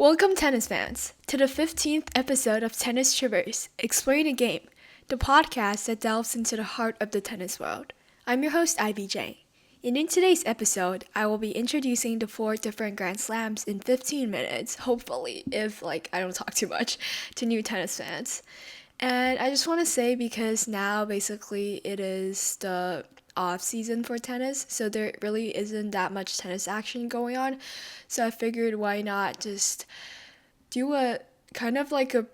Welcome, tennis fans, to the 15th episode of Tennis Traverse, Explain a Game, the podcast that delves into the heart of the tennis world. I'm your host, Ivy J. And in today's episode, I will be introducing the 4 different Grand Slams in 15 minutes, hopefully, if I don't talk too much, to new tennis fans. And I just want to say, because now basically it is the off season for tennis, so there really isn't that much tennis action going on. So I figured, why not just do a kind of like a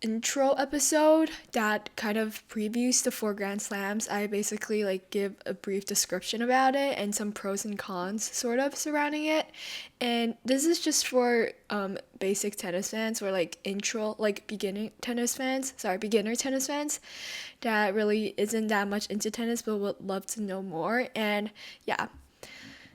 intro episode that kind of previews the 4 Grand Slams. I basically give a brief description about it and some pros and cons sort of surrounding it. And this is just for basic tennis fans, or beginner tennis fans that really isn't that much into tennis but would love to know more. And yeah,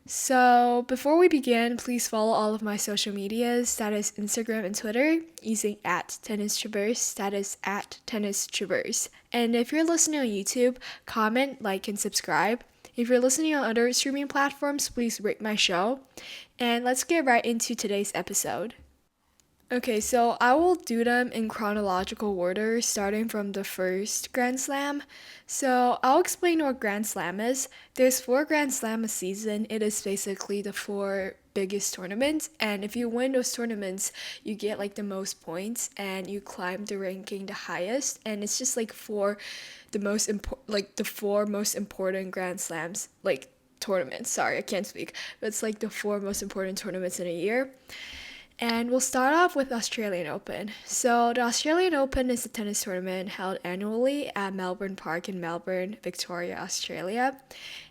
so before we begin, please follow all of my social medias, that is Instagram and Twitter, using @TennisTraverse, that is @TennisTraverse. And if you're listening on YouTube, comment, like, and subscribe. If you're listening on other streaming platforms, please rate my show. And let's get right into today's episode. Okay, so I will do them in chronological order, starting from the first Grand Slam. So I'll explain what Grand Slam is. There's 4 Grand Slam a season. It is basically the 4 biggest tournaments, and if you win those tournaments, you get the most points and you climb the ranking the highest. And it's just for the 4 most important Grand Slams tournaments. Sorry, I can't speak. But it's the 4 most important tournaments in a year. And we'll start off with Australian Open. So the Australian Open is a tennis tournament held annually at Melbourne Park in Melbourne, Victoria, Australia.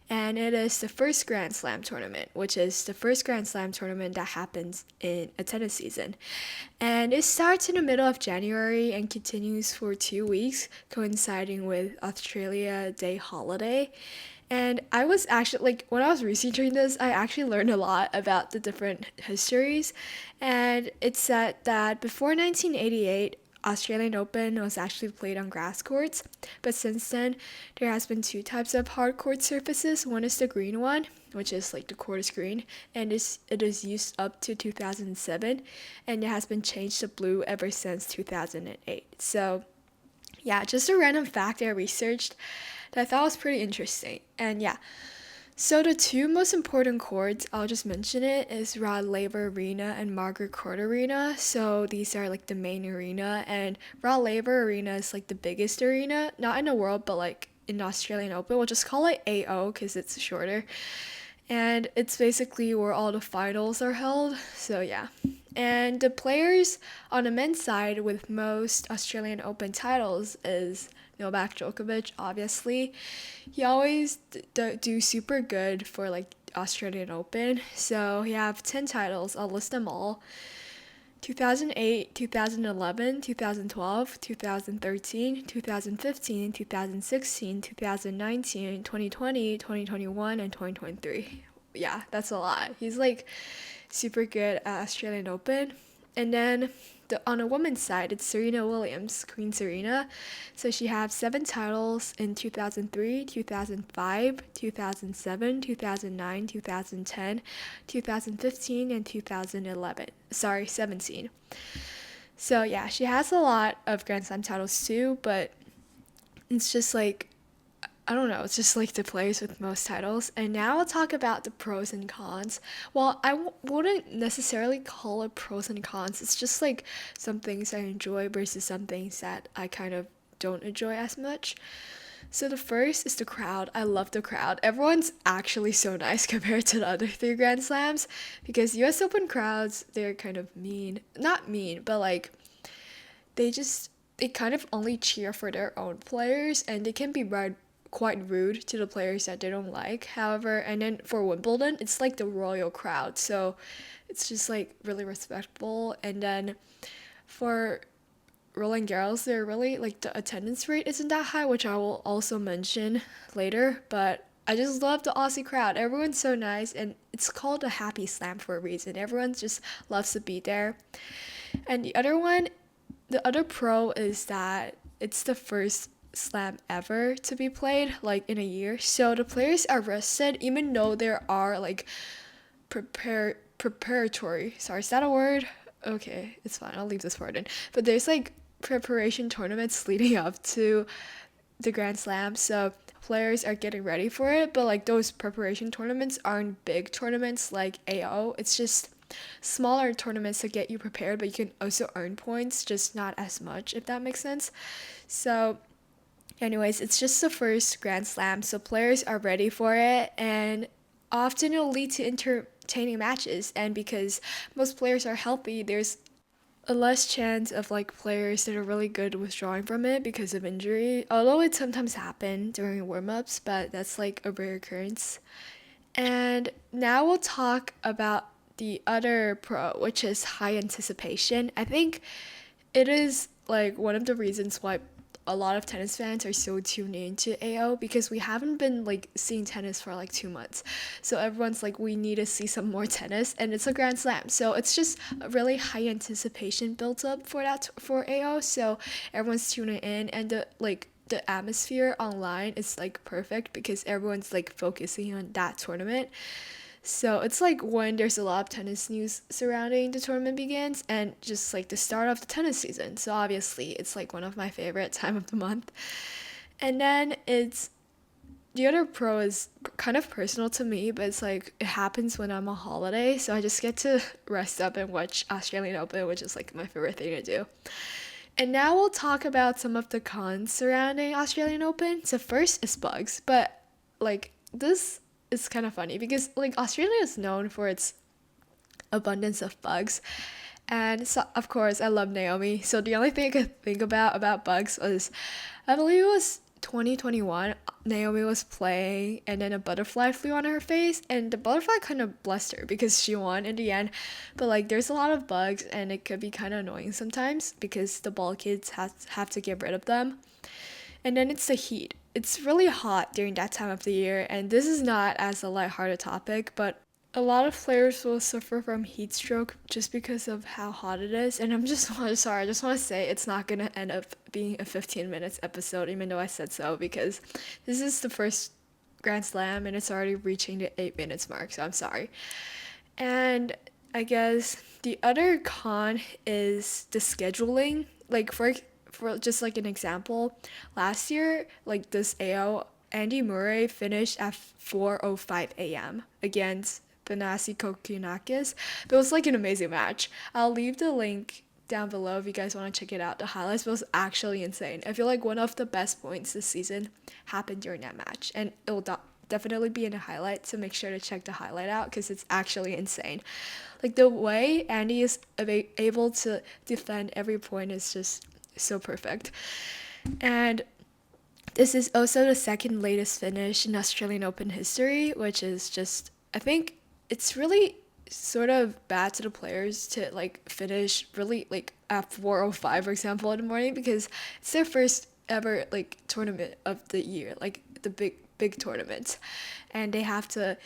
And it is the first Grand Slam tournament, which is the first Grand Slam tournament that happens in a tennis season. And it starts in the middle of January and continues for 2 weeks, coinciding with Australia Day holiday. And I was actually, when I was researching this, I actually learned a lot about the different histories. And it said that before 1988, Australian Open was actually played on grass courts. But since then, there has been 2 types of hard court surfaces. One is the green one, which is the court is green, and it is used up to 2007. And it has been changed to blue ever since 2008. So yeah, just a random fact I researched that I thought was pretty interesting. And yeah, so the 2 most important courts, I'll just mention it, is Rod Laver Arena and Margaret Court Arena. So these are the main arena, and Rod Laver Arena is the biggest arena, not in the world, but in the Australian Open. We'll just call it AO because it's shorter. And it's basically where all the finals are held. So yeah. And the players on the men's side with most Australian Open titles is Novak Djokovic, obviously. He always do super good for Australian Open. So he have 10 titles. I'll list them all. 2008, 2011, 2012, 2013, 2015, 2016, 2019, 2020, 2021, and 2023. Yeah, that's a lot. He's super good at Australian Open. And then on the women's side, it's Serena Williams, Queen Serena. So she has 7 titles in 2003, 2005, 2007, 2009, 2010, 2015, and 2011. Sorry, 17. So yeah, she has a lot of Grand Slam titles too, but it's just I don't know, it's just the players with most titles. And now I'll talk about the pros and cons. Well, I wouldn't necessarily call it pros and cons. It's just some things I enjoy versus some things that I kind of don't enjoy as much. So the first is the crowd. I love the crowd. Everyone's actually so nice compared to the other 3 Grand Slams, because US Open crowds, they're kind of mean. Not mean, but they kind of only cheer for their own players, and they can be quite rude to the players that they don't like. However, and then for Wimbledon, it's the royal crowd, so it's just really respectful. And then for Roland Garros, they're really the attendance rate isn't that high, which I will also mention later. But I just love the Aussie crowd. Everyone's so nice, and it's called a happy slam for a reason. Everyone just loves to be there. And the other pro is that it's the first slam ever to be played in a year, so the players are rested, even though there are preparatory, sorry, is that a word, Okay, it's fine. I'll leave this part in. But there's like preparation tournaments leading up to the Grand Slam, so players are getting ready for it. But like those preparation tournaments aren't big tournaments like AO. It's just smaller tournaments to get you prepared, but you can also earn points, just not as much, if that makes sense. So, anyways, it's just the first Grand Slam, so players are ready for it, and often it'll lead to entertaining matches. And because most players are healthy, there's a less chance of like players that are really good withdrawing from it because of injury. Although it sometimes happen during warm-ups, but that's like a rare occurrence. And now we'll talk about the other pro, which is high anticipation. I think it is like one of the reasons why a lot of tennis fans are so tuned into AO, because we haven't been like seeing tennis for like 2 months. So everyone's like, we need to see some more tennis, and it's a Grand Slam. So it's just a really high anticipation built up for that for AO. So everyone's tuning in, and the atmosphere online is like perfect because everyone's like focusing on that tournament. So it's like when there's a lot of tennis news surrounding the tournament begins, and just like the start of the tennis season. So obviously it's like one of my favorite time of the month. And then it's the other pro is kind of personal to me, but it's like it happens when I'm on holiday, so I just get to rest up and watch Australian Open, which is like my favorite thing to do. And now we'll talk about some of the cons surrounding Australian Open. So first is bugs, but like this is kind of funny because like Australia is known for its abundance of bugs. And so of course I love Naomi. So the only thing I could think about bugs was, I believe it was 2021, Naomi was playing and then a butterfly flew on her face, and the butterfly kind of blessed her because she won in the end. But like there's a lot of bugs and it could be kind of annoying sometimes because the ball kids have to get rid of them. And then it's the heat. It's really hot during that time of the year, and this is not as a lighthearted topic, but a lot of players will suffer from heat stroke just because of how hot it is. And I'm just sorry, I just want to say it's not gonna end up being a 15 minutes episode, even though I said so, because this is the first Grand Slam and it's already reaching the 8 minutes mark. So I'm sorry. And I guess the other con is the scheduling. Like for just like an example, last year, like this AO, Andy Murray finished at 4:05 a.m. against Thanasi Kokkinakis. But it was like an amazing match. I'll leave the link down below if you guys want to check it out. The highlights was actually insane. I feel like one of the best points this season happened during that match, and it will definitely be in the highlight, so make sure to check the highlight out because it's actually insane. Like the way Andy is able to defend every point is just so perfect. And this is also the second latest finish in Australian Open history, which is just, I think it's really sort of bad to the players to like finish really like at 4:05, for example, in the morning, because it's their first ever like tournament of the year, like the big tournament, and they have to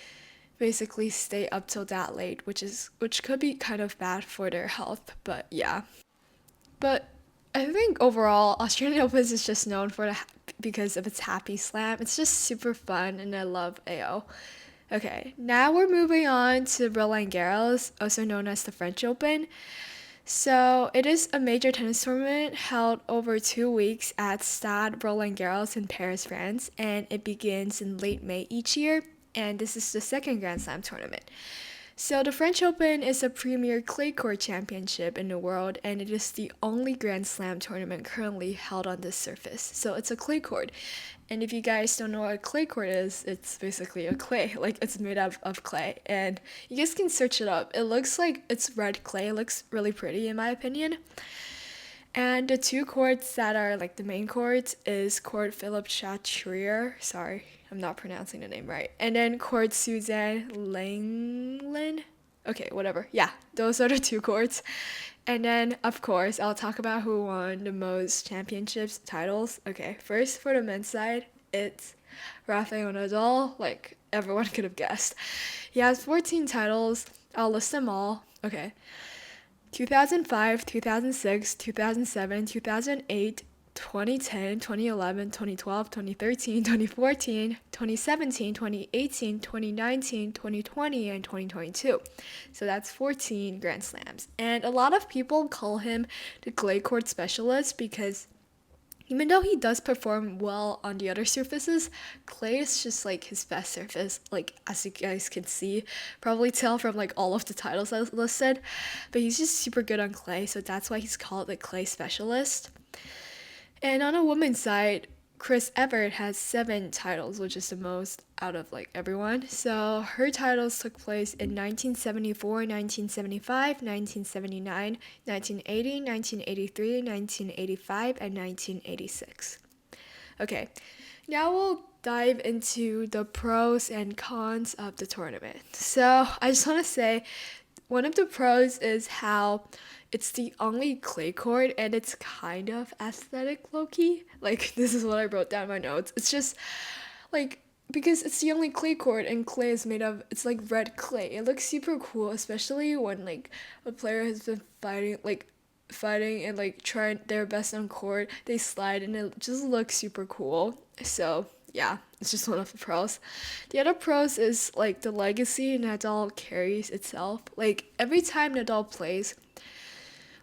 basically stay up till that late, which could be kind of bad for their health. But yeah, but I think overall Australian Open is just known for because of its happy slam. It's just super fun, and I love AO. Okay, now we're moving on to Roland Garros, also known as the French Open. So it is a major tennis tournament held over 2 weeks at Stade Roland Garros in Paris, France, and it begins in late May each year. And this is the second Grand Slam tournament. So the French Open is a premier clay court championship in the world, and it is the only Grand Slam tournament currently held on this surface. So it's a clay court. And if you guys don't know what a clay court is, it's basically a clay, like it's made up of clay. And you guys can search it up. It looks like it's red clay. It looks really pretty in my opinion. And the two courts that are like the main courts is Court Philippe Chatrier. Sorry, I'm not pronouncing the name right. And then Court Suzanne Lenglen. Okay, whatever. Yeah, those are the two courts. And then, of course, I'll talk about who won the most championships titles. Okay, first for the men's side, it's Rafael Nadal. Like everyone could have guessed. He has 14 titles. I'll list them all. Okay. 2005, 2006, 2007, 2008, 2010, 2011, 2012, 2013, 2014, 2017, 2018, 2019, 2020, and 2022. So that's 14 Grand Slams. And a lot of people call him the clay court specialist because even though he does perform well on the other surfaces, clay is just like his best surface, like as you guys can see, probably tell from like all of the titles I listed. But he's just super good on clay, so that's why he's called the clay specialist. And on a woman's side, Chris Evert has 7 titles, which is the most out of like everyone. So her titles took place in 1974, 1975, 1979, 1980, 1983, 1985, and 1986. Okay, now we'll dive into the pros and cons of the tournament. So I just want to say one of the pros is how it's the only clay court and it's kind of aesthetic low-key. Like, this is what I wrote down in my notes. It's just like because it's the only clay court and clay is made of it's like red clay. It looks super cool, especially when like a player has been fighting and like trying their best on court. They slide and it just looks super cool. So yeah, it's just one of the pros. The other pros is like the legacy Nadal carries itself. Like every time Nadal plays,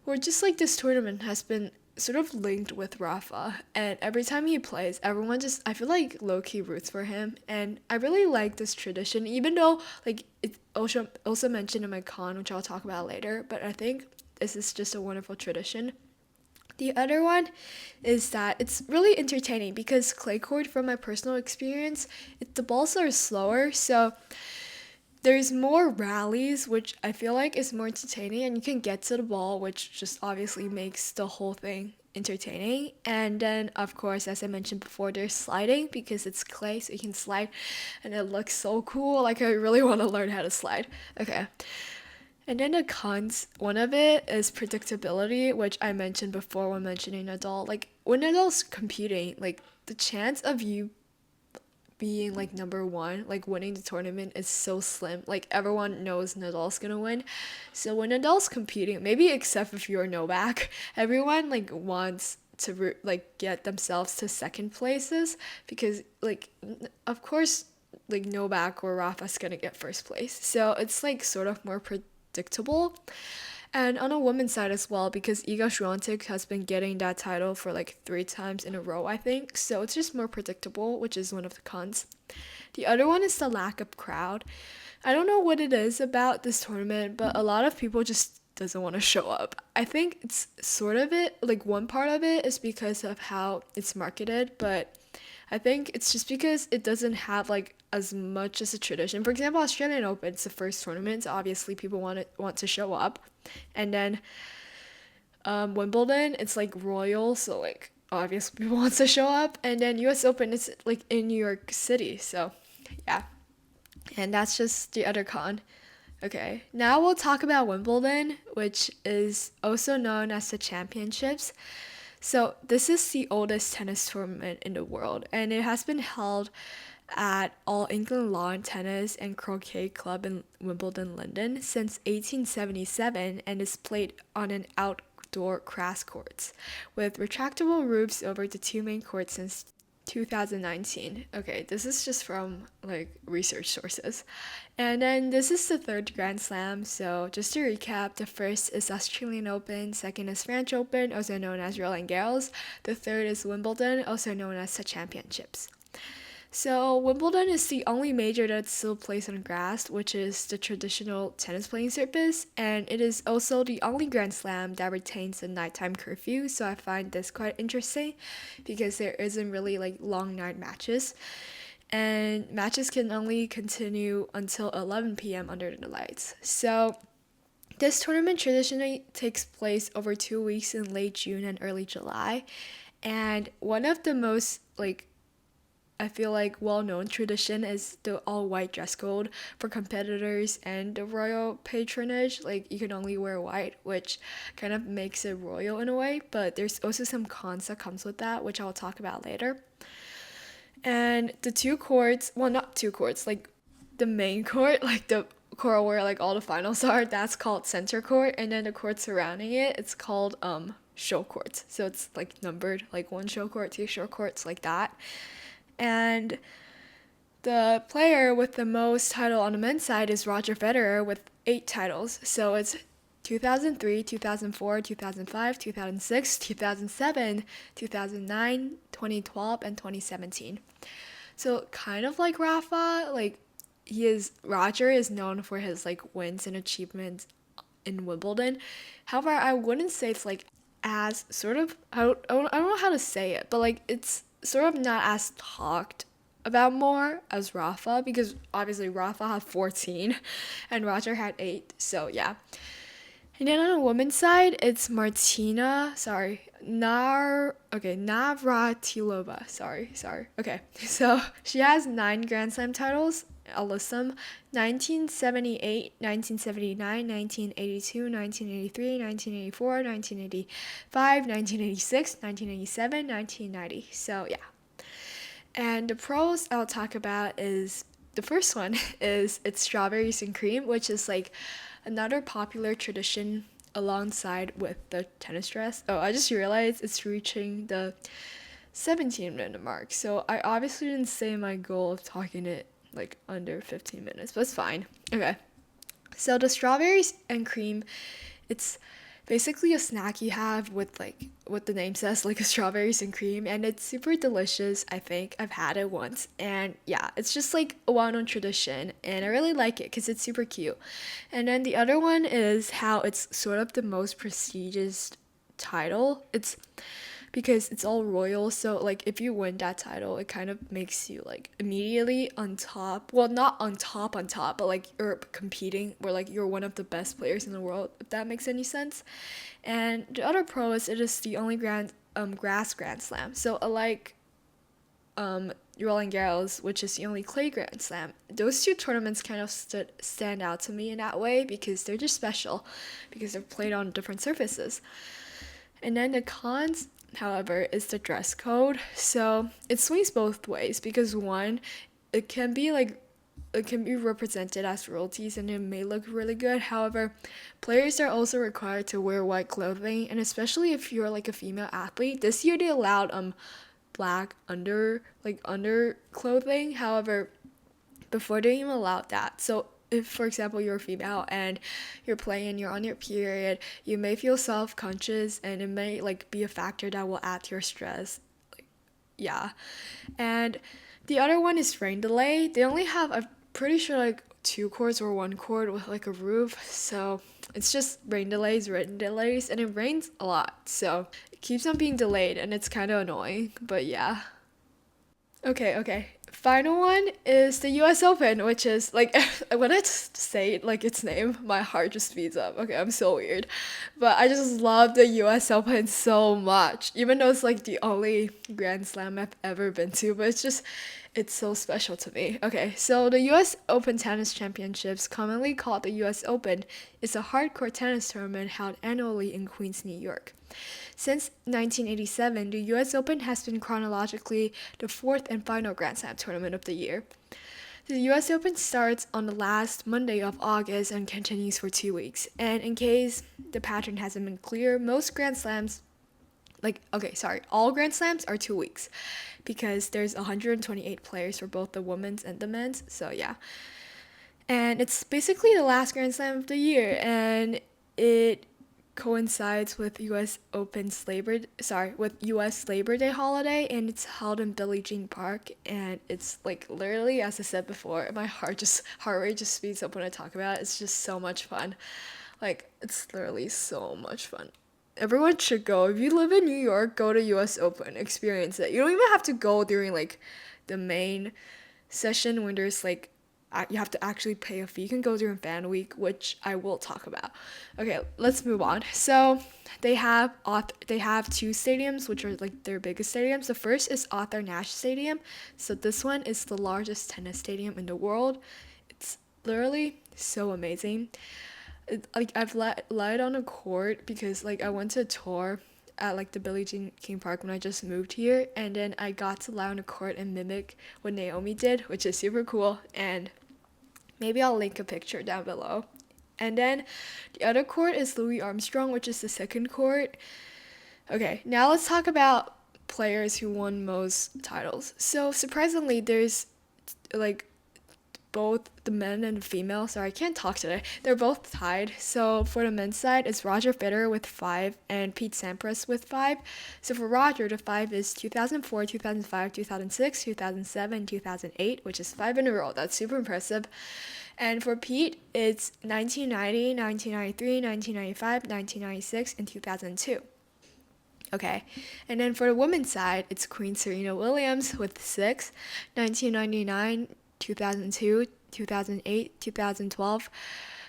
or just like this tournament has been sort of linked with Rafa, and every time he plays, everyone just I feel like low-key roots for him, and I really like this tradition, even though like it's also mentioned in my con, which I'll talk about later, but I think this is just a wonderful tradition. The other one is that it's really entertaining because clay court, from my personal experience, the balls are slower, so there's more rallies, which I feel like is more entertaining, and you can get to the ball, which just obviously makes the whole thing entertaining. And then, of course, as I mentioned before, there's sliding because it's clay, so you can slide, and it looks so cool. Like, I really want to learn how to slide. Okay. And then the cons, one of it is predictability, which I mentioned before when mentioning Nadal. Like, when Nadal's competing, like, the chance of you being like number one, like winning the tournament is so slim. Like everyone knows Nadal's gonna win. So when Nadal's competing, maybe except if you're Novak, everyone like wants to like get themselves to second places because like of course like Novak or Rafa's gonna get first place. So it's like sort of more predictable. And on a women's side as well, because Iga Swiatek has been getting that title for like 3 times in a row, I think. So it's just more predictable, which is one of the cons. The other one is the lack of crowd. I don't know what it is about this tournament, but a lot of people just doesn't want to show up. I think it's sort of it, like one part of it is because of how it's marketed, but I think it's just because it doesn't have like as much as a tradition. For example, Australian Open, it's the first tournament, so obviously people want to show up. And then Wimbledon, it's like royal, so like obviously people want to show up. And then US Open, it's like in New York City, so yeah. And that's just the other con. Okay, now we'll talk about Wimbledon, which is also known as the Championships. So this is the oldest tennis tournament in the world, and it has been held at All England Lawn Tennis and Croquet Club in Wimbledon, London since 1877 and is played on an outdoor grass courts with retractable roofs over the 2 main courts since 2019. Okay, this is just from like research sources. And then this is the 3rd Grand Slam. So just to recap, the first is Australian Open, second is French Open, also known as Roland Garros. The third is Wimbledon, also known as the Championships. So Wimbledon is the only major that still plays on grass, which is the traditional tennis playing surface, and it is also the only Grand Slam that retains the nighttime curfew. So I find this quite interesting because there isn't really like long night matches, and matches can only continue until 11 p.m. under the lights. So this tournament traditionally takes place over 2 weeks in late June and early July, and one of the most like I feel like well-known tradition is the all-white dress code for competitors and the royal patronage. Like you can only wear white, which kind of makes it royal in a way, but there's also some cons that comes with that, which I'll talk about later. And the 2 courts, well, not 2 courts, like the main court, like the court where like all the finals are, that's called center court, and then the court surrounding it, it's called show courts. So it's like numbered, like one show court, two show courts, like that. And the player with the most title on the men's side is Roger Federer with 8 titles. So it's 2003, 2004, 2005, 2006, 2007, 2009, 2012, and 2017. So kind of like Rafa, like Roger is known for his like wins and achievements in Wimbledon. However, I wouldn't say it's like as sort of I don't know how to say it, but like it's sort of not as talked about more as Rafa, because obviously Rafa had 14 and Roger had 8. So yeah. And then on the women's side, it's Navratilova. Sorry. Okay, so she has 9 Grand Slam titles. I'll list them: 1978, 1979, 1982, 1983, 1984, 1985, 1986, 1987, 1990. So yeah. And the pros I'll talk about is the first one is it's strawberries and cream, which is like another popular tradition alongside with the tennis dress. Oh, I just realized it's reaching the 17-minute mark. So I obviously didn't say my goal of talking it like under 15 minutes, but it's fine. Okay. So the strawberries and cream, it's basically a snack you have with like what the name says, like a strawberries and cream, and it's super delicious. I think I've had it once, and yeah, it's just like a well-known tradition, and I really like it because it's super cute. And then the other one is how it's sort of the most prestigious title. It's because it's all royal. So like if you win that title, it kind of makes you like immediately on top. Well, not on top, but like you're competing where like you're one of the best players in the world, if that makes any sense. And the other pro is it is the only grass Grand Slam. So like Roland Garros, which is the only clay Grand Slam. Those two tournaments kind of stand out to me in that way because they're just special because they're played on different surfaces. And then the cons, however, is the dress code. So it swings both ways because one, it can be like it can be represented as royalties and it may look really good. However, players are also required to wear white clothing, and especially if you're like a female athlete. This year they allowed black under clothing. However, before they even allowed that. So if, for example, you're a female and you're playing, you're on your period, you may feel self-conscious and it may like be a factor that will add to your stress. Yeah. And the other one is rain delay. They only have, I'm pretty sure, like 2 courts or 1 court with like a roof. So it's just rain delays, and it rains a lot. So it keeps on being delayed and it's kind of annoying. But yeah. Okay. Final one is the US Open, which is like when I say like its name, my heart just speeds up. Okay, I'm so weird. But I just love the US Open so much. Even though it's like the only Grand Slam I've ever been to, but it's so special to me. Okay, so the US Open Tennis Championships, commonly called the US Open, is a hardcore tennis tournament held annually in Queens, New York. Since 1987, the US Open has been chronologically the fourth and final Grand Slam tournament of the year. The US Open starts on the last Monday of August and continues for 2 weeks. And in case the pattern hasn't been clear, all Grand Slams are 2 weeks because there's 128 players for both the women's and the men's. So yeah. And it's basically the last Grand Slam of the year, and it coincides with US Labor Day holiday, and it's held in Billie Jean Park, and it's like literally, as I said before, my heart rate just speeds up when I talk about it. It's just so much fun. Like it's literally so much fun. Everyone should go. If you live in New York, go to US Open, experience it. You don't even have to go during like the main session when there's like you have to actually pay a fee. You can go during fan week, which I will talk about. Okay, let's move on. So they have two stadiums, which are like their biggest stadiums. The first is Arthur Ashe Stadium. So this one is the largest tennis stadium in the world. It's literally so amazing. I've lied on a court because like I went to a tour at like the Billie Jean King Park when I just moved here, and then I got to lie on a court and mimic what Naomi did, which is super cool, and maybe I'll link a picture down below. And then the other court is Louis Armstrong, which is the second court. Okay, now let's talk about players who won most titles. So surprisingly, there's like both the men and the female. Sorry, I can't talk today. They're both tied. So for the men's side, it's Roger Federer with 5 and Pete Sampras with 5. So for Roger, the 5 is 2004, 2005, 2006, 2007, 2008, which is 5 in a row. That's super impressive. And for Pete, it's 1990, 1993, 1995, 1996, and 2002. Okay, and then for the women's side, it's Queen Serena Williams with 6, 1999, 2002, 2008, 2012,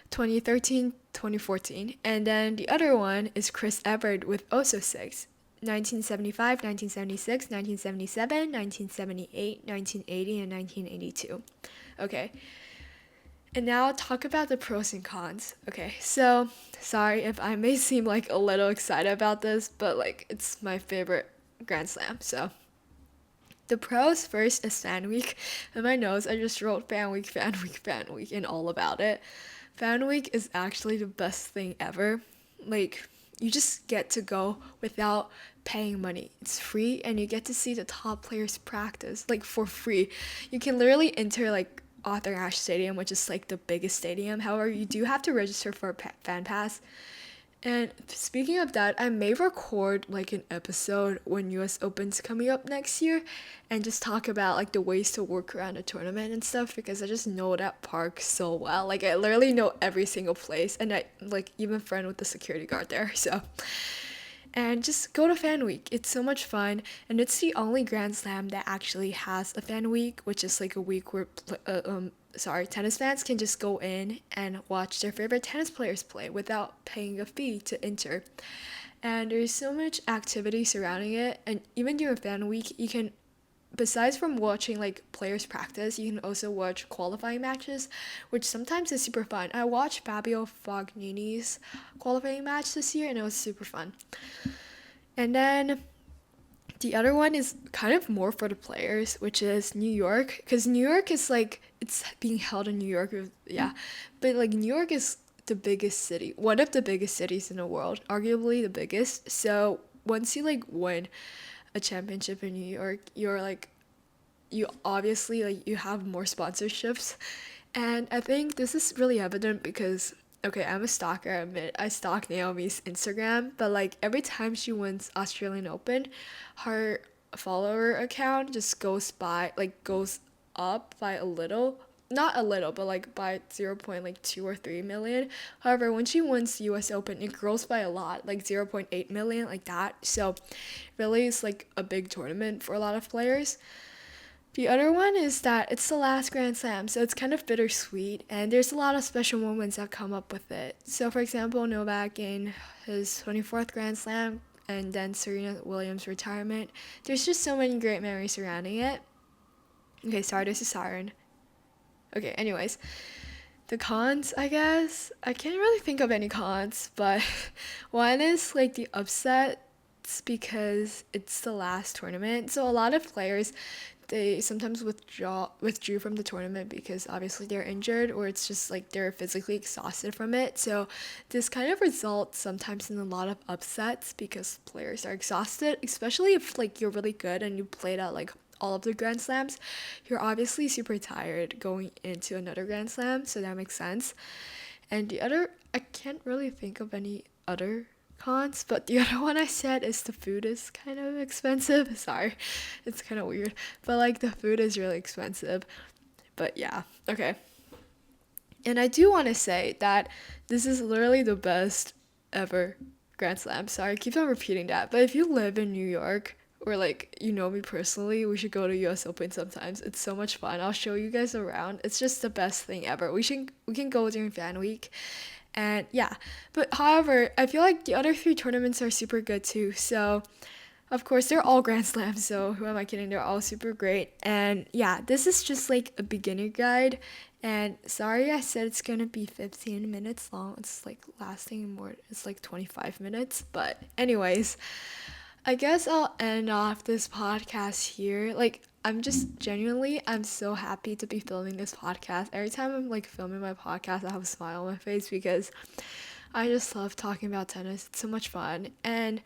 2013, 2014. And then the other one is Chris Evert with also 6, 1975, 1976, 1977, 1978, 1980, and 1982. Okay, and now talk about the pros and cons. Okay, so sorry if I may seem like a little excited about this, but like it's my favorite Grand Slam. So the pros first is Fan Week. In my notes, I just wrote Fan Week, Fan Week, Fan Week, and all about it. Fan Week is actually the best thing ever. Like, you just get to go without paying money. It's free, and you get to see the top players practice, like, for free. You can literally enter, like, Arthur Ashe Stadium, which is, like, the biggest stadium. However, you do have to register for a fan pass. And speaking of that, I may record like an episode when US Open's coming up next year and just talk about like the ways to work around the tournament and stuff because I just know that park so well. Like I literally know every single place and I like even friend with the security guard there. So and just go to Fan Week. It's so much fun, and it's the only Grand Slam that actually has a Fan Week, which is like a week where tennis fans can just go in and watch their favorite tennis players play without paying a fee to enter. And there's so much activity surrounding it, and even during Fan Week, you can besides from watching like players practice, you can also watch qualifying matches, which sometimes is super fun. I watched Fabio Fognini's qualifying match this year and it was super fun. And then the other one is kind of more for the players, which is New York, because New York is like it's being held in New York, yeah, but like New York is the biggest city, one of the biggest cities in the world, arguably the biggest. So once you like win a championship in New York, you're like you obviously like you have more sponsorships. And I think this is really evident because okay, I'm a stalker, I admit. I stalk Naomi's Instagram, but like every time she wins Australian Open, her follower account just goes up by a little, not a little, but like by 0.2 or 3 million. However, when she wins the US Open, it grows by a lot, like 0.8 million, like that. So really it's like a big tournament for a lot of players. The other one is that it's the last Grand Slam, so it's kind of bittersweet, and there's a lot of special moments that come up with it. So, for example, Novak gained his 24th Grand Slam, and then Serena Williams' retirement. There's just so many great memories surrounding it. Okay, sorry, there's a siren. Okay, anyways, the cons, I guess. I can't really think of any cons, but one is like the upsets because it's the last tournament. So a lot of players they sometimes withdrew from the tournament because obviously they're injured or it's just like they're physically exhausted from it. So this kind of results sometimes in a lot of upsets because players are exhausted, especially if like you're really good and you played at like all of the Grand Slams. You're obviously super tired going into another Grand Slam, so that makes sense. And the other, I can't really think of any other cons, but the other one I said is the food is kind of expensive. Sorry, it's kind of weird, but like the food is really expensive. But yeah, okay. And I do want to say that this is literally the best ever Grand Slam. Sorry, I keep on repeating that. But if you live in New York or like you know me personally, we should go to US Open sometimes. It's so much fun. I'll show you guys around. It's just the best thing ever. We can go during Fan Week. And yeah, but however, I feel like the other three tournaments are super good too. So, of course, they're all Grand Slams, so who am I kidding? They're all super great. And yeah, this is just like a beginner guide. And sorry, I said it's gonna be 15 minutes long. It's like lasting more, it's like 25 minutes. But, anyways, I guess I'll end off this podcast here. Like, I'm so happy to be filming this podcast. Every time I'm like filming my podcast, I have a smile on my face because I just love talking about tennis. It's so much fun. And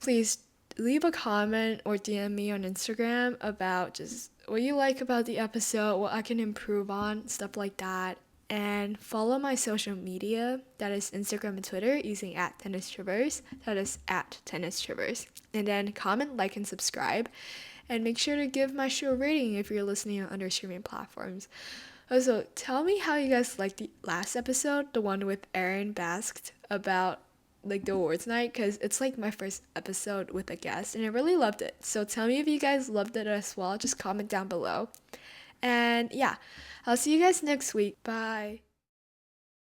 please leave a comment or DM me on Instagram about just what you like about the episode, what I can improve on, stuff like that. And follow my social media, that is Instagram and Twitter, using at Tennis Traverse, that is at Tennis Traverse. And then comment, like, and subscribe. And make sure to give my show a rating if you're listening on other streaming platforms. Also, tell me how you guys liked the last episode, the one with Aaron Basked about like the awards night, because it's like my first episode with a guest and I really loved it. So tell me if you guys loved it as well. Just comment down below. And yeah, I'll see you guys next week. Bye.